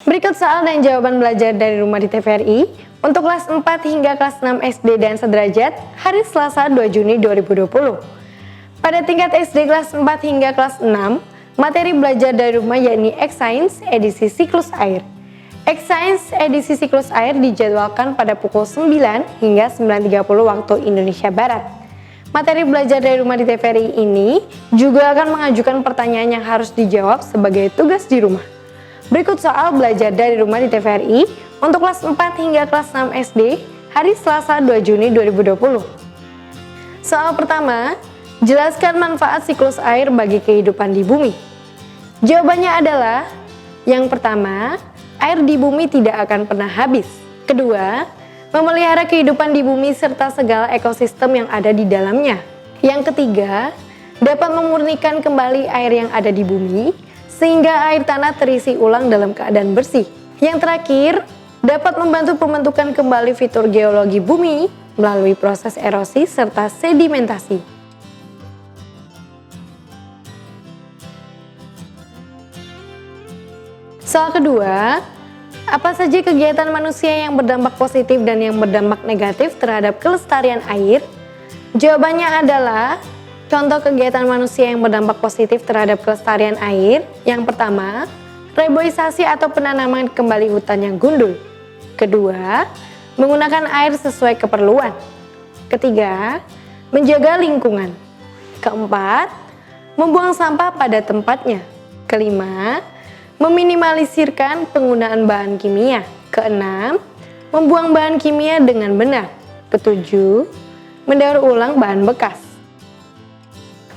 Berikut soal dan jawaban belajar dari rumah di TVRI untuk kelas 4 hingga kelas 6 SD dan sederajat hari Selasa 2 Juni 2020. Pada tingkat SD kelas 4 hingga kelas 6, materi belajar dari rumah yakni X-Science edisi siklus air. X-Science edisi siklus air dijadwalkan pada pukul 9 hingga 9.30 waktu Indonesia Barat. Materi belajar dari rumah di TVRI ini juga akan mengajukan pertanyaan yang harus dijawab sebagai tugas di rumah. Berikut soal belajar dari rumah di TVRI untuk kelas 4 hingga kelas 6 SD hari Selasa 2 Juni 2020. Soal pertama, jelaskan manfaat siklus air bagi kehidupan di bumi. Jawabannya adalah, yang pertama, air di bumi tidak akan pernah habis. Kedua, memelihara kehidupan di bumi serta segala ekosistem yang ada di dalamnya. Yang ketiga, dapat memurnikan kembali air yang ada di bumi sehingga air tanah terisi ulang dalam keadaan bersih. Yang terakhir, dapat membantu pembentukan kembali fitur geologi bumi melalui proses erosi serta sedimentasi. Soal kedua, apa saja kegiatan manusia yang berdampak positif dan yang berdampak negatif terhadap kelestarian air? Jawabannya adalah contoh kegiatan manusia yang berdampak positif terhadap kelestarian air. Yang pertama, reboisasi atau penanaman kembali hutan yang gundul. Kedua, menggunakan air sesuai keperluan. Ketiga, menjaga lingkungan. Keempat, membuang sampah pada tempatnya. Kelima, meminimalisirkan penggunaan bahan kimia. Keenam, membuang bahan kimia dengan benar. Ketujuh, mendaur ulang bahan bekas.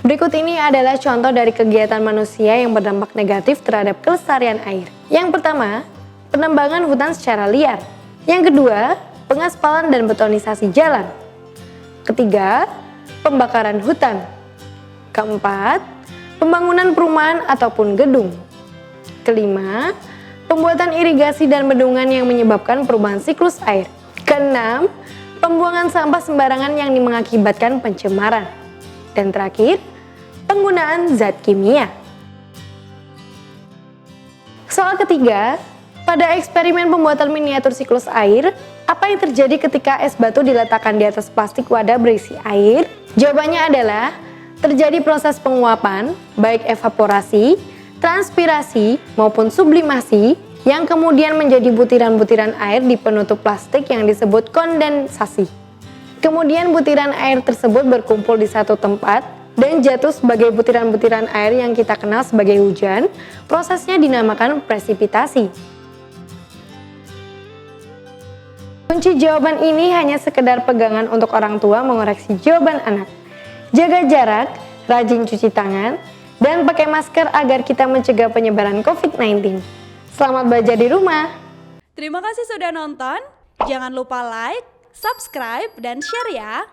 Berikut ini adalah contoh dari kegiatan manusia yang berdampak negatif terhadap kelestarian air. Yang pertama, penembangan hutan secara liar. Yang kedua, pengaspalan dan betonisasi jalan. Ketiga, pembakaran hutan. Keempat, pembangunan perumahan ataupun gedung. Kelima, pembuatan irigasi dan bendungan yang menyebabkan perubahan siklus air. Keenam, pembuangan sampah sembarangan yang mengakibatkan pencemaran. Dan terakhir, penggunaan zat kimia. Soal ketiga, pada eksperimen pembuatan miniatur siklus air, apa yang terjadi ketika es batu diletakkan di atas plastik wadah berisi air? Jawabannya adalah, terjadi proses penguapan, baik evaporasi, transpirasi, maupun sublimasi, yang kemudian menjadi butiran-butiran air di penutup plastik yang disebut kondensasi. Kemudian butiran air tersebut berkumpul di satu tempat dan jatuh sebagai butiran-butiran air yang kita kenal sebagai hujan. Prosesnya dinamakan presipitasi. Kunci jawaban ini hanya sekedar pegangan untuk orang tua mengoreksi jawaban anak. Jaga jarak, rajin cuci tangan, dan pakai masker agar kita mencegah penyebaran COVID-19. Selamat belajar di rumah. Terima kasih sudah nonton. Jangan lupa like, subscribe, dan share ya.